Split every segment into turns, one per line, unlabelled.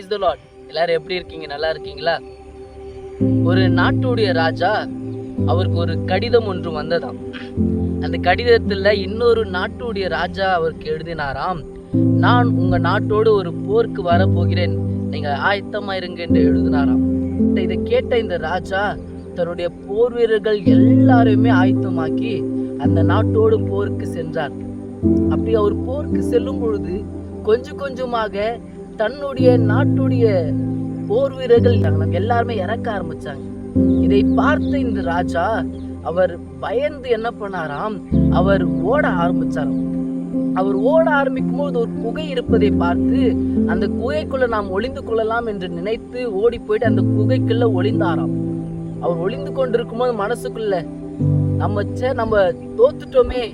Praise the Lord. எல்லாரும் எப்படி இருக்கீங்க? நல்லா இருக்கீங்களா? ஒரு நாட்டுடைய ராஜா, அவருக்கு ஒரு கடிதம் ஒன்று வந்ததாம். அந்த கடிதத்துல இன்னொரு நாட்டுடைய ராஜா அவருக்கு எழுதினாராம், நான் உங்க நாட்டோடு ஒரு போருக்கு வர போகிறேன், நீங்க ஆயத்தமா இருங்க என்று எழுதினாராம். இதை கேட்ட இந்த ராஜா தன்னுடைய போர் வீரர்கள் எல்லாரையுமே ஆயத்தமாக்கி அந்த நாட்டோடு போருக்கு சென்றார். அப்படி அவர் போருக்கு செல்லும் பொழுது கொஞ்சம் கொஞ்சமாக தன்னுடைய நாட்டுடைய போர் வீரர்கள் எல்லாருமே இறக்க ஆரம்பிச்சாங்க. இதை பார்த்த இந்த ராஜா அவர் பயந்து என்ன பண்ணாராம், அவர் ஓட ஆரம்பிச்சாராம். அவர் ஓட ஆரம்பிக்கும் போது ஒரு குகை இருப்பதை பார்த்து அந்த குகைக்குள்ள நாம் ஒளிந்து கொள்ளலாம் என்று நினைத்து ஓடி போயிட்டு அந்த குகைக்குள்ள ஒளிந்தாராம். அவர் ஒளிந்து கொண்டிருக்கும் போது மனசுக்குள்ள நம்ம தோத்துட்டோமே,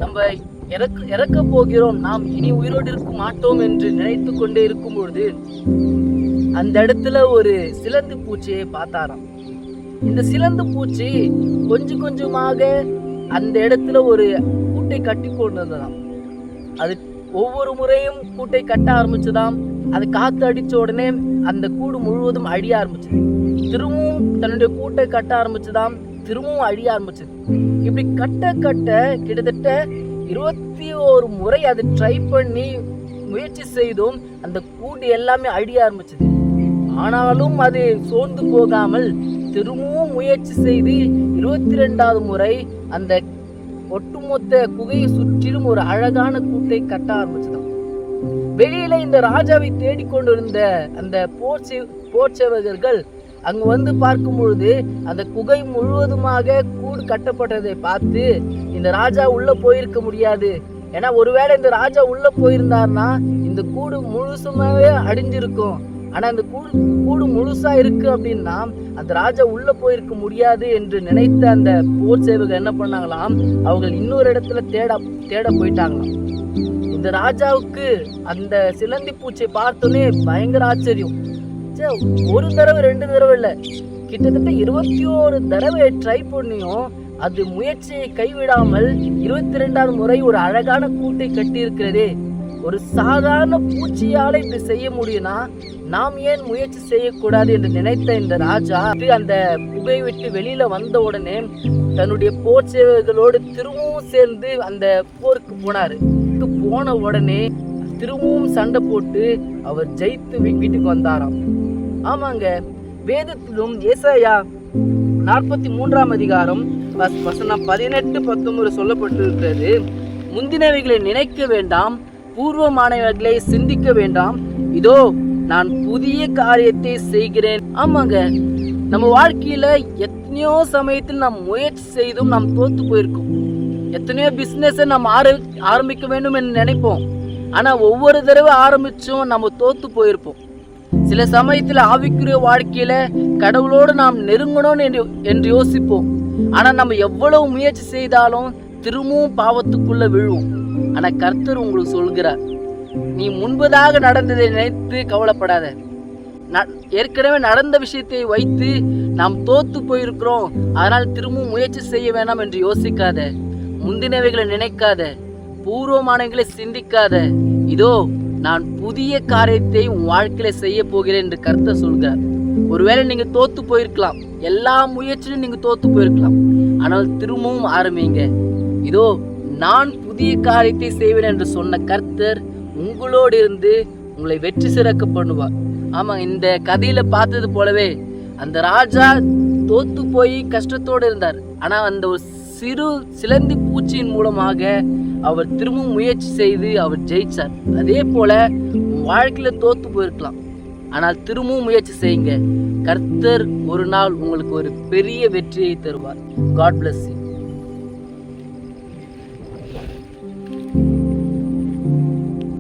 நம்ம இறக்க போகிறோம், நாம் இனி உயிரோடு இருக்க மாட்டோம் என்று நினைத்து கொண்டே இருக்கும் பொழுது அந்த இடத்துல ஒரு சிலந்தி பூச்சியை பார்த்தாராம். இந்த சிலந்தி பூச்சி கொஞ்சம் கொஞ்சமாக அந்த இடத்துல ஒரு கூட்டை கட்டி கொண்டிருந்ததாம். அது ஒவ்வொரு முறையும் கூட்டை கட்ட ஆரம்பிச்சதாம். அது காத்து அடிச்ச உடனே அந்த கூடு முழுவதும் அழிய ஆரம்பிச்சது. திரும்பவும் தன்னுடைய கூட்டை கட்ட ஆரம்பிச்சதாம், திரும்பவும் அழிய ஆரம்பிச்சது. இப்படி கட்ட கிட்டத்தட்ட 21 முறை அது ட்ரை பண்ணி முயற்சி செய்தும் அந்த கூடு எல்லாமே அழிய ஆரம்பிச்சது. ஆனாலும் அது சோர்ந்து போகாமல் திரும்பவும் முயற்சி செய்து 22வது முறை அந்த ஒட்டுமொத்த குகையை சுற்றிலும் ஒரு அழகான கூட்டை கட்ட ஆரம்பிச்சதாம். வெளியில இந்த ராஜாவை தேடிக்கொண்டிருந்த அந்த போர்ச்சேவகர்கள் அங்கு வந்து பார்க்கும் பொழுது அந்த குகை முழுவதுமாக கூடு கட்டப்பட்டதை பார்த்து இந்த ராஜா உள்ள போயிருக்க முடியாது. ஏன்னா ஒருவேளை இந்த ராஜா உள்ள போயிருந்தார்னா இந்த கூடு முழுசுமாவே அடிஞ்சிருக்கும். ஆனா அந்த கூடு முழுசா இருக்கு அப்படின்னா அந்த ராஜா உள்ள போயிருக்க முடியாது என்று நினைத்த அந்த போர் சேவகர் என்ன பண்ணாங்களாம், அவங்க இன்னொரு இடத்துல தேட போயிட்டாங்களாம். இந்த ராஜாவுக்கு அந்த சிலந்தி பூச்சியை பார்த்தோன்னே பயங்கர ஆச்சரியம். ஒரு தடவை 2 தடவை இல்லை, கிட்டத்தட்ட 21 தடவை ட்ரை பண்ணியும் அது முயற்சியை கைவிடாமல் 22வது முறை ஒரு அழகான கூட்டை கட்டி இருக்கிறதே. ஒரு சாதாரண பூச்சியால இப்படி செய்ய முடியும்னா நாம் ஏன் முயற்சி செய்யக்கூடாது என்று நினைத்த இந்த ராஜா அந்த குகை விட்டு வெளியில வந்த உடனே தன்னுடைய போர் சேவகர்களோடு திரும்பவும் சேர்ந்து அந்த போருக்கு போனாரு. போன உடனே திரும்பவும் சண்டை போட்டு அவர் ஜெயித்து வீட்டுக்கு வந்தாராம். ஆமாங்க, வேதத்திலும் ஏசாயா 43ஆம் அதிகாரம் வசனம் 18-19 சொல்லப்பட்டிருக்கிறது, முந்தினவைகளை நினைக்க வேண்டாம், பூர்வமானவைகளை சிந்திக்க வேண்டாம், இதோ நான் புதிய காரியத்தை செய்கிறேன். ஆமாங்க, நம்ம வாழ்க்கையில எத்தனையோ சமயத்தில் நாம் முயற்சி செய்தும் நாம் தோத்து போயிருக்கோம். எத்தனையோ பிசினஸை நாம் ஆரம்பிக்க வேண்டும் என்று நினைப்போம். ஆனா ஒவ்வொரு தடவை ஆரம்பிச்சும் நம்ம தோத்து போயிருப்போம். சில சமயத்தில் ஆவிக்குரிய வாழ்க்கையில கடவுளோடு நாம் நெருங்கணும் என்று யோசிப்போம். ஆனா நம்ம எவ்வளவு முயற்சி செய்தாலும் திரும்பவும் பாவத்துக்குள்ள விழுவோம். ஆனா கர்த்தர் உங்களுக்கு சொல்கிறார், நீ முன்பதாக நடந்ததை நினைத்து கவலைப்படாத. ஏற்கனவே நடந்த விஷயத்தை வைத்து நாம் தோத்து போயிருக்கிறோம், அதனால் திரும்பவும் முயற்சி செய்ய வேண்டாம் என்று யோசிக்காத. முந்தினவைகளை நினைக்காத, பூர்வமானவைகளை சிந்திக்காத. இதோ நான் புதிய காரியத்தை உன் வாழ்க்கையில செய்ய போகிறேன் என்று கர்த்தர் சொல்கிறார். ஒருவேளை நீங்க தோத்து போயிருக்கலாம், எல்லா முயற்சியிலும் நீங்க தோத்து போயிருக்கலாம், ஆனால் திரும்பவும் ஆரம்பிங்க. இதோ நான் புதிய காரியத்தை செய்வேன் என்று சொன்ன கர்த்தர் உங்களோடு இருந்து உங்களை வெற்றி சிறக்க பண்ணுவார். ஆமா, இந்த கதையில பார்த்தது போலவே அந்த ராஜா தோத்து போய் கஷ்டத்தோடு இருந்தார். ஆனா அந்த ஒரு சிறு சிலந்தி பூச்சியின் மூலமாக அவர் திரும்பவும் முயற்சி செய்து அவர் ஜெயிச்சார். அதே போல வாழ்க்கையில தோத்து போயிருக்கலாம், ஆனால் திரும்பவும் முயற்சி செய்யுங்க. கர்த்தர் ஒரு நாள் உங்களுக்கு ஒரு பெரிய வெற்றியை தருவார். God bless you.